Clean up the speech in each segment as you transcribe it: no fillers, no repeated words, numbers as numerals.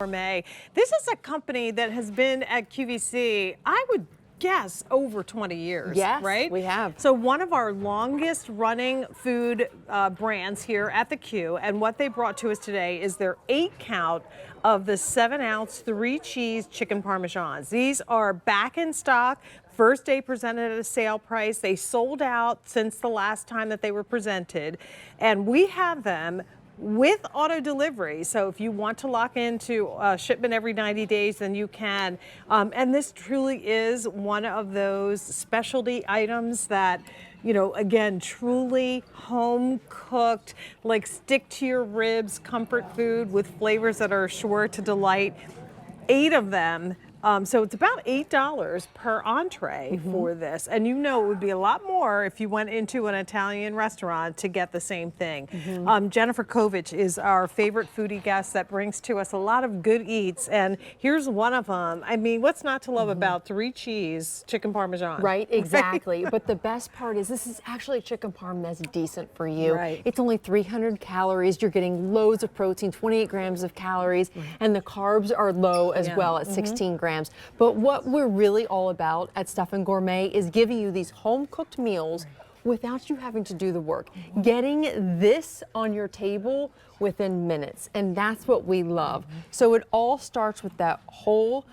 Gourmet. This is a company that has been at QVC, I would guess, over 20 years, yes, right? We have. So one of our longest running food brands here at the Q, and what they brought to us today is their 8-count of the 7-ounce 3-cheese chicken parmesans. These are back in stock. First day presented at a sale price. They sold out since the last time that they were presented, and we have them with auto delivery. So if you want to lock into shipment every 90 days, then you can. And this truly is one of those specialty items that, you know, again, truly home cooked, like stick to your ribs, comfort food with flavors that are sure to delight. 8 of them. So it's about $8 per entree for this. And you know it would be a lot more if you went into an Italian restaurant to get the same thing. Jennifer Kovich is our favorite foodie guest that brings to us a lot of good eats. And here's one of them. I mean, what's not to love about 3-cheese chicken parmesan? Right, exactly. But the best part is this is actually chicken parm that's decent for you. Right. It's only 300 calories. You're getting loads of protein, 28 grams of calories, and the carbs are low as well at 16 grams. But what we're really all about at Stuffin Gourmet is giving you these home-cooked meals without you having to do the work. Getting this on your table within minutes, and that's what we love. So it all starts with that whole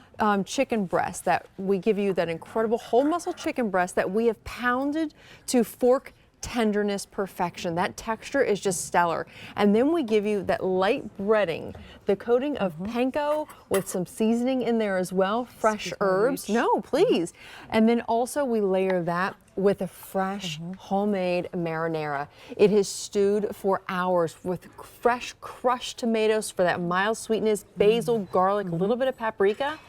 chicken breast that we give you, that incredible whole muscle chicken breast that we have pounded to fork tenderness perfection. That texture is just stellar. And then we give you that light breading, the coating of panko with some seasoning in there as well, fresh herbs. No, please. And then also we layer that with a fresh homemade marinara. It is stewed for hours with fresh crushed tomatoes for that mild sweetness, basil, garlic, a little bit of paprika.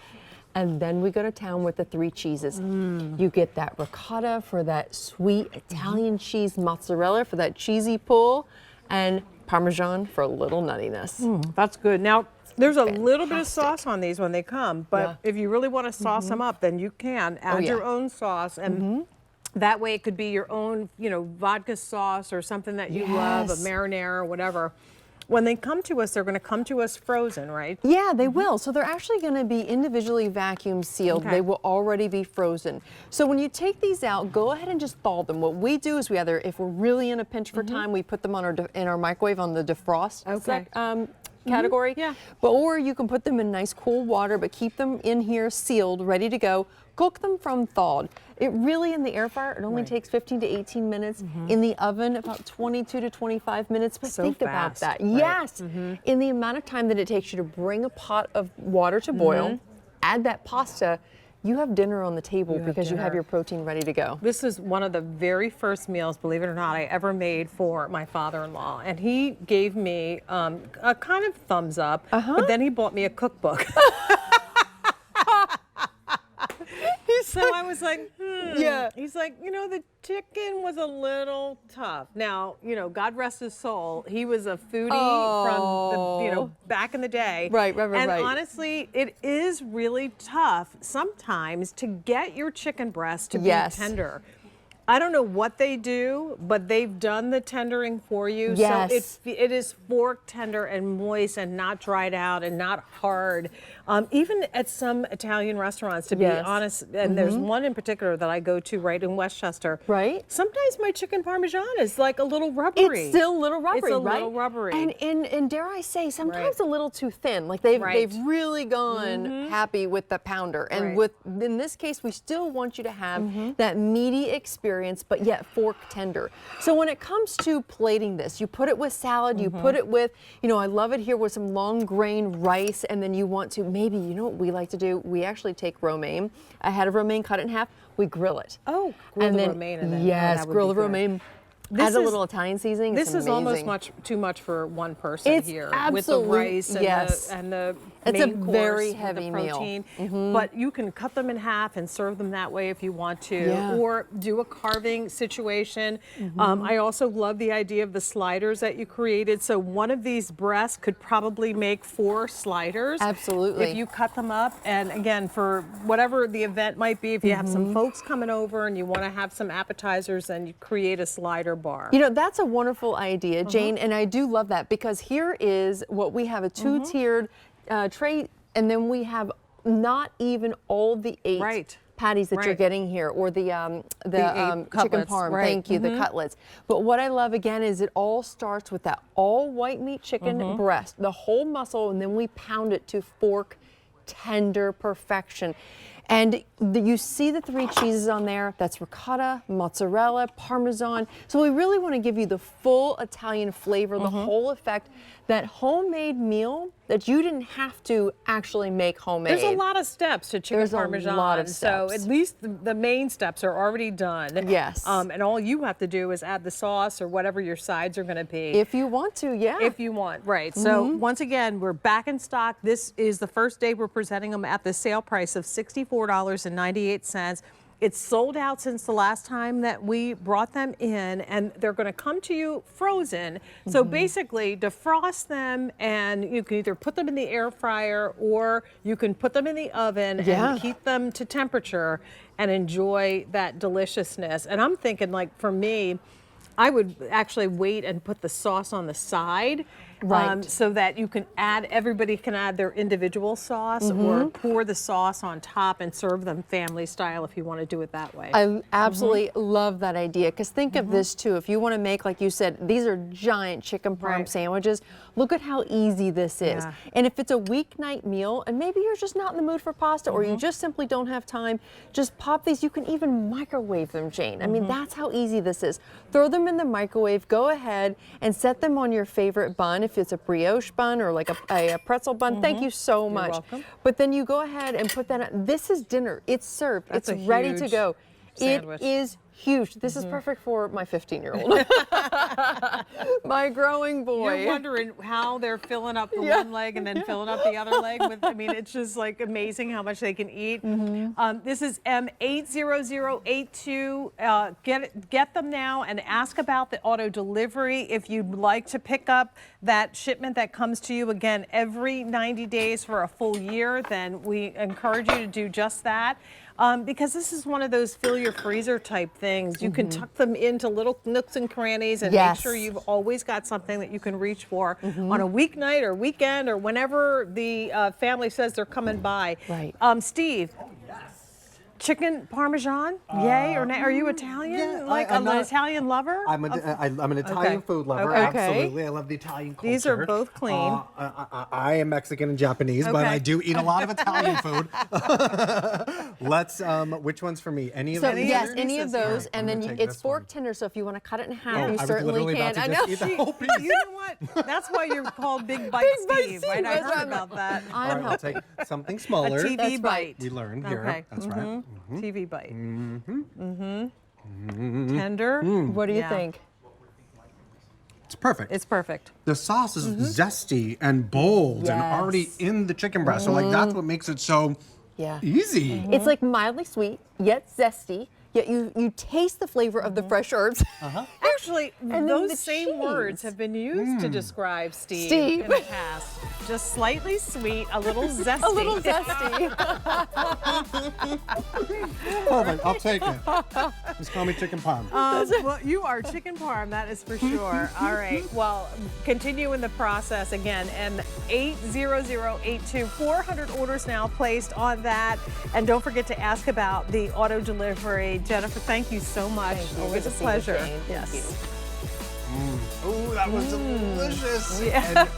And then we go to town with the 3 cheeses. You get that ricotta for that sweet Italian cheese, mozzarella for that cheesy pull, and Parmesan for a little nuttiness. That's good. Now, there's a little bit of sauce on these when they come, but if you really want to sauce them up, then you can add your own sauce, and that way it could be your own, you know, vodka sauce or something that you love, a marinara or whatever. When they come to us, they're going to come to us frozen, right? Yeah, they will. So they're actually going to be individually vacuum sealed. They will already be frozen. So when you take these out, go ahead and just thaw them. What we do is we either, if we're really in a pinch for time, we put them on in our microwave on the defrost category. But or you can put them in nice cool water, but keep them in here sealed, ready to go. Cook them from thawed. It really, in the air fryer, it only takes 15 to 18 minutes. In the oven, about 22 to 25 minutes. But think about that. Yes. In the amount of time that it takes you to bring a pot of water to boil, add that pasta, you have dinner on the table because you have your protein ready to go. This is one of the very first meals, believe it or not, I ever made for my father-in-law. And he gave me a kind of thumbs up, but then he bought me a cookbook. So I was like, He's like, you know, the chicken was a little tough. Now, you know, God rest his soul, he was a foodie from the, you know, back in the day. And honestly, it is really tough sometimes to get your chicken breast to be tender. I don't know what they do, but they've done the tendering for you. So it is fork tender and moist and not dried out and not hard. Even at some Italian restaurants, to be honest, and there's one in particular that I go to right in Westchester. Sometimes my chicken parmesan is like a little rubbery. It's still a little rubbery, It's a little rubbery. And dare I say, sometimes a little too thin. Like they've really gone happy with the pounder. And in this case, we still want you to have that meaty experience, but yet fork tender. So when it comes to plating this, you put it with salad, you put it with, you know, I love it here with some long grain rice, and then you want to maybe, you know what we like to do? We actually take romaine, a head of romaine, cut it in half, we grill it. Grill the romaine and then grill the romaine. Add a little Italian seasoning. This is almost too much for one person here with the rice and the main course, very heavy protein. But you can cut them in half and serve them that way if you want to, or do a carving situation. I also love the idea of the sliders that you created. So one of these breasts could probably make 4 sliders. Absolutely. If you cut them up, and again, for whatever the event might be, if you have some folks coming over and you want to have some appetizers, then you create a slider bar. You know, that's a wonderful idea, Jane, and I do love that because here is what we have, a 2-tiered tray, and then we have not even all the 8 Right. patties that you're Right. getting here, or the chicken cutlets, parm. right. Thank you, the cutlets. But what I love again is it all starts with that all white meat chicken breast, the whole muscle, and then we pound it to fork tender perfection. And you see the 3 cheeses on there. That's ricotta, mozzarella, Parmesan. So we really want to give you the full Italian flavor, the whole effect, that homemade meal that you didn't have to actually make homemade. There's a lot of steps to chicken There's Parmesan. a lot of So steps. at least the main steps are already done. Yes. And all you have to do is add the sauce or whatever your sides are going to be. If you want to, yeah. If you want, right. So once again, we're back in stock. This is the first day we're presenting them at the sale price of $64.98. It's sold out since the last time that we brought them in, and they're going to come to you frozen. So basically, defrost them, and you can either put them in the air fryer or you can put them in the oven and heat them to temperature and enjoy that deliciousness. And I'm thinking, like, for me, I would actually wait and put the sauce on the side, so that you can everybody can add their individual sauce or pour the sauce on top and serve them family style if you want to do it that way. I absolutely love that idea, because think of this too. If you want to make, like you said, these are giant chicken parm sandwiches. Look at how easy this is. Yeah. And if it's a weeknight meal and maybe you're just not in the mood for pasta or you just simply don't have time, just pop these. You can even microwave them, Jane. I mean, that's how easy this is. Throw them in the microwave, go ahead and set them on your favorite bun. If it's a brioche bun or like a pretzel bun, thank you so much. welcome. But then you go ahead and put that on. This is dinner. It's served. That's it's a ready to huge go. sandwich. It is huge. This is perfect for my 15-year-old. My growing boy. You're wondering how they're filling up the one leg and then filling up the other leg with, I mean, it's just like amazing how much they can eat. This is M80082. Get them now and ask about the auto delivery if you'd like to pick up that shipment that comes to you again every 90 days for a full year. Then we encourage you to do just that. Because this is one of those fill your freezer type things. You can tuck them into little nooks and crannies and make sure you've always got something that you can reach for on a weeknight or weekend or whenever the family says they're coming by. Right. Steve, chicken Parmesan, yay or nay? Are you Italian? Yeah, like I'm an not- Italian lover? I'm an Italian food lover. Okay. Absolutely, I love the Italian culture. These are both clean. I am Mexican and Japanese, but Okay. I do eat a lot of Italian food. Let's. Which one's for me? Any of So these? yes, other any of pieces? those, All right, and I'm then gonna take it's this fork one. tender. So if you want to cut it in half, Oh, you I was certainly literally can. about to I just know. eat the whole piece. You know what? That's why you're called Big Bite Big Bite Steve, Steve, right? I that's heard right. about that. All right, I'll take something A smaller. TV That's bite. right. We learned here. Okay. That's right. TV bite. Tender. What do you Yeah. think? It's perfect. It's perfect. The sauce is zesty and bold and already in the chicken breast. So like that's what makes it so easy. It's like mildly sweet, yet zesty, yet you taste the flavor of the fresh herbs. Actually, then those the same cheese. words have been used to describe Steve, Steve. in the past. Just slightly sweet, a little zesty. A little zesty. Perfect. I'll take it. Just call me chicken parm. Well, you are chicken parm, that is for sure. All right. Well, continuing the process again, M80082. 400 orders now placed on that. And don't forget to ask about the auto delivery. Jennifer, thank you so much. Thank you. Always a Good to see you, pleasure. Jane. Thank Yes. you. Ooh, that was delicious. Yeah. And,